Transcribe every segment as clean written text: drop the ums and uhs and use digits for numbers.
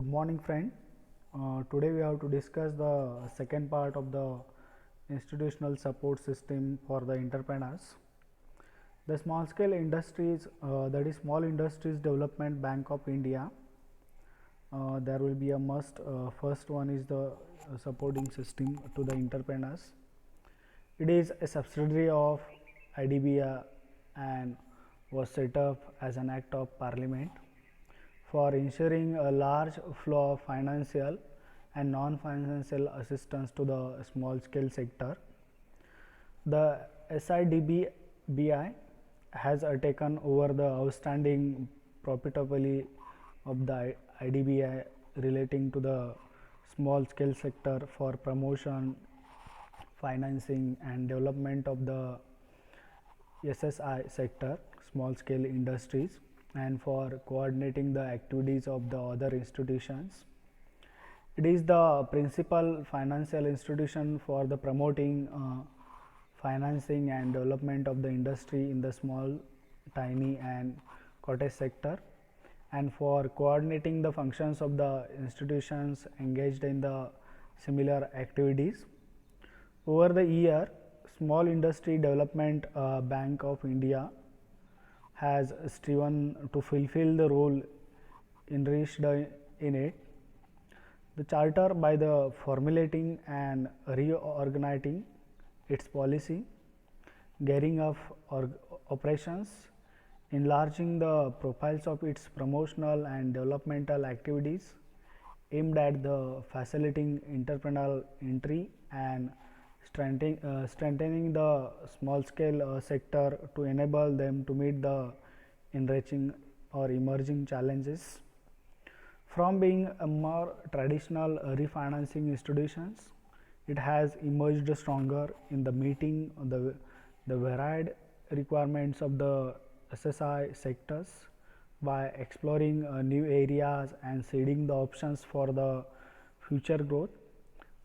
Good morning, friend. Today we have to discuss the second part of the institutional support system for the entrepreneurs. The small scale industries, that is Small Industries Development Bank of India. There will be a must. First one is the supporting system to the entrepreneurs. It is a subsidiary of IDBI and was set up as an act of parliament for ensuring a large flow of financial and non-financial assistance to the small scale sector. The SIDBI has taken over the outstanding profitability of the IDBI relating to the small scale sector for promotion, financing and development of the SSI sector, small scale industries, and for coordinating the activities of the other institutions. It is the principal financial institution for the promoting financing and development of the industry in the small, tiny and cottage sector, and for coordinating the functions of the institutions engaged in the similar activities. Over the year, Small Industry Development Bank of India has striven to fulfill the role enriched in it. The charter by the formulating and reorganizing its policy, gearing up operations, enlarging the profiles of its promotional and developmental activities aimed at the facilitating entrepreneurial entry and strengthening the small scale sector to enable them to meet the enriching or emerging challenges. From being a more traditional refinancing institutions, it has emerged stronger in the meeting the varied requirements of the SSI sectors by exploring new areas and seeding the options for the future growth,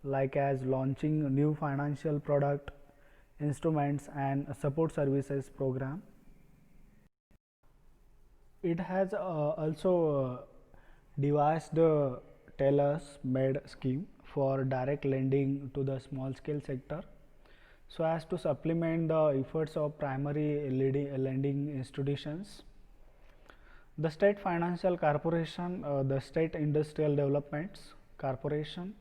like as launching new financial product, instruments and support services program. It has also devised the tailors made scheme for direct lending to the small scale sector so as to supplement the efforts of primary lending institutions. The State Financial Corporation, the State Industrial Developments Corporation,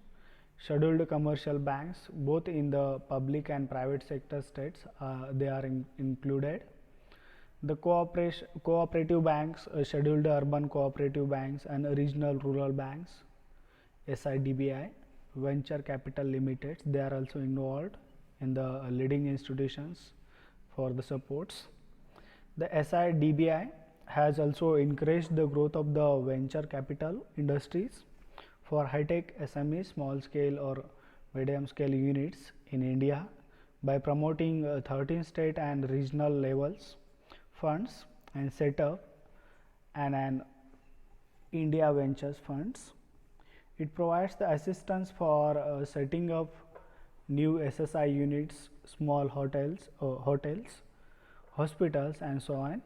scheduled commercial banks both in the public and private sector states, they are included. The cooperative banks, scheduled urban cooperative banks and regional rural banks, SIDBI, venture capital limited, they are also involved in the leading institutions for the supports. The SIDBI has also encouraged the growth of the venture capital industries for high-tech SME, small scale or medium scale units in India by promoting 13 state and regional levels funds and set up an India Ventures funds. It provides the assistance for setting up new SSI units, small hotels, hospitals and so on,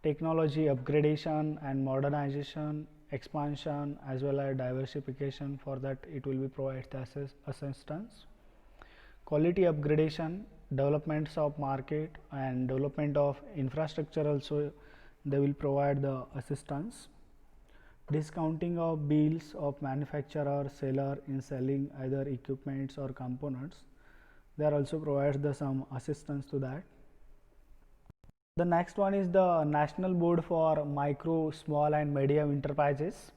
technology upgradation and modernization, expansion as well as diversification. For that it will be provide the assistance, quality upgradation, developments of market and development of infrastructure also they will provide the assistance, discounting of bills of manufacturer seller in selling either equipments or components, they are also provides the some assistance to that. The next one is the National Board for Micro, Small and Medium Enterprises.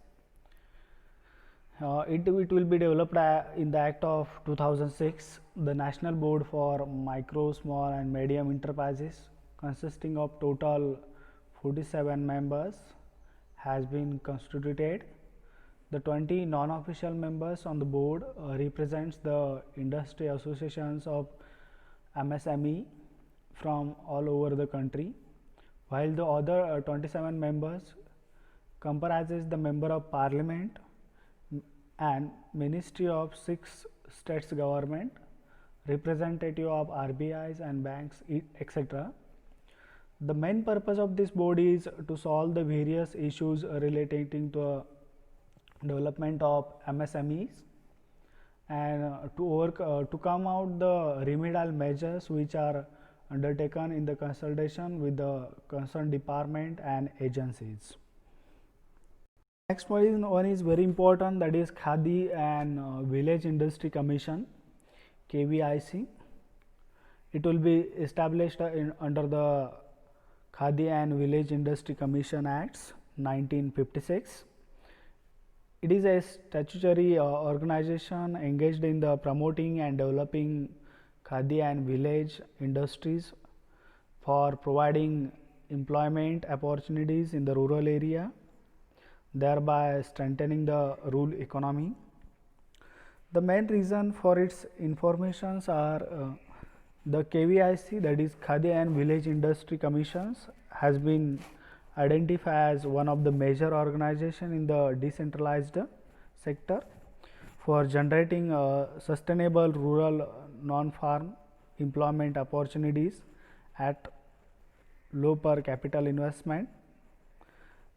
It will be developed in the Act of 2006. The National Board for Micro, Small and Medium Enterprises, consisting of total 47 members, has been constituted. The 20 non-official members on the board represents the industry associations of MSME from all over the country, while the other 27 members comprises the member of parliament and ministry of 6 states government, representative of RBIs and banks, etc. The main purpose of this board is to solve the various issues relating to development of MSMEs, and to come out the remedial measures which are undertaken in the consultation with the concerned department and agencies. Next one is very important, that is Khadi and Village Industry Commission, KVIC. It will be established under the Khadi and Village Industry Commission Acts 1956. It is a statutory organization engaged in the promoting and developing Khadi and village industries for providing employment opportunities in the rural area, thereby strengthening the rural economy. The main reason for its informations are the KVIC, that is Khadi and Village Industry Commissions, has been identified as one of the major organizations in the decentralized sector for generating sustainable rural non-farm employment opportunities at low per capital investment.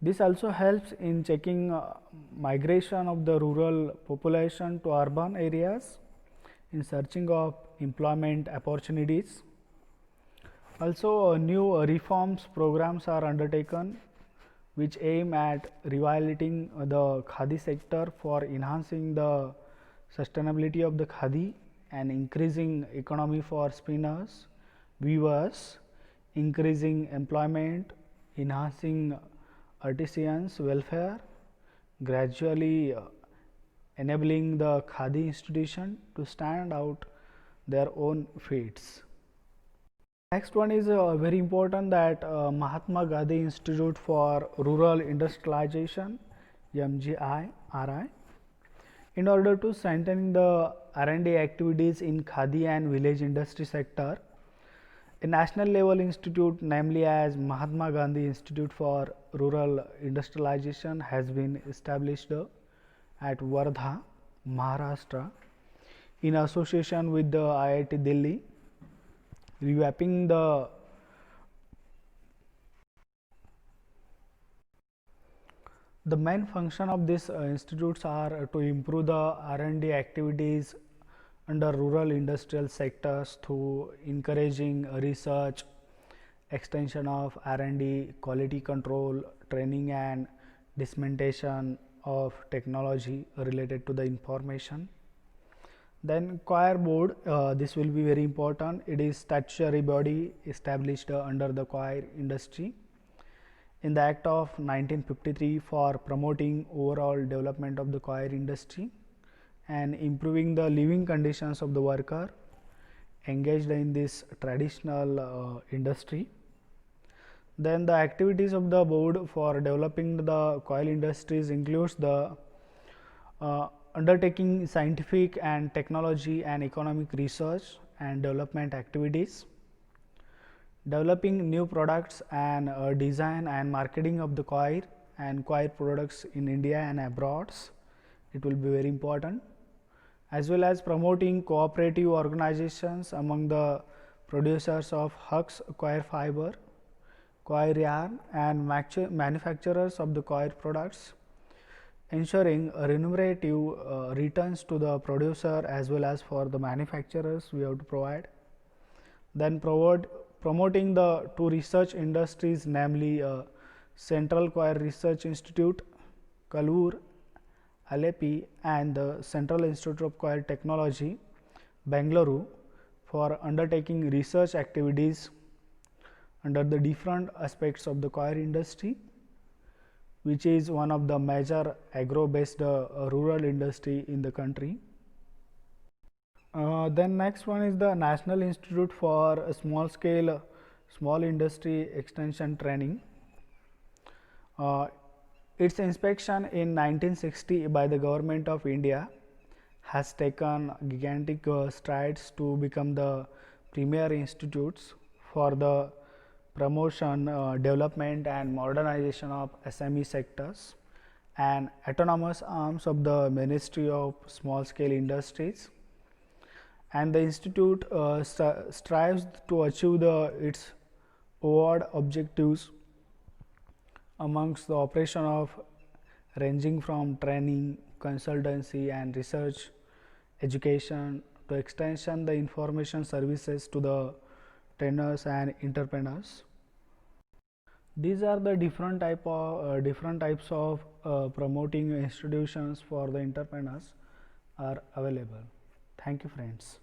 This also helps in checking migration of the rural population to urban areas in searching of employment opportunities. Also, new reforms programs are undertaken which aim at revitalizing the Khadi sector for enhancing the sustainability of the Khadi and increasing economy for spinners, weavers, increasing employment, enhancing artisans' welfare, gradually enabling the Khadi institution to stand out their own feats. Next one is very important, that Mahatma Gandhi Institute for Rural Industrialization, MGI-RI, in order to strengthen the R&D activities in Khadi and village industry sector. A national level institute, namely as Mahatma Gandhi Institute for Rural Industrialization, has been established at Wardha, Maharashtra, in association with the IIT Delhi, revamping the main function of these institutes are to improve the R&D activities under rural industrial sectors through encouraging research, extension of R&D, quality control, training and dissemination of technology related to the information. Then Coir Board, this will be very important. It is statutory body established under the coir industry in the Act of 1953 for promoting overall development of the coir industry and improving the living conditions of the worker engaged in this traditional industry. Then the activities of the board for developing the coil industries includes the undertaking scientific and technology and economic research and development activities, developing new products and design and marketing of the coir and coir products in India and abroad. It will be very important, as well as promoting cooperative organizations among the producers of husk coir fiber, coir yarn and manufacturers of the coir products, ensuring remunerative returns to the producer as well as for the manufacturers we have to provide. Then promoting the two research industries, namely Central Coir Research Institute, Kalur, Alleppey, and the Central Institute of Coir Technology, Bengaluru, for undertaking research activities under the different aspects of the coir industry, which is one of the major agro-based rural industry in the country. Then next one is the National Institute for Small Industry Extension Training. Its inspection in 1960 by the Government of India has taken gigantic strides to become the premier institutes for the promotion, development and modernization of SME sectors and autonomous arms of the Ministry of Small Scale Industries. And the institute strives to achieve its overt objectives amongst the operation of ranging from training, consultancy and research, education to extension the information services to the trainers and entrepreneurs. These are the different types of promoting institutions for the entrepreneurs are available. Thank you, friends.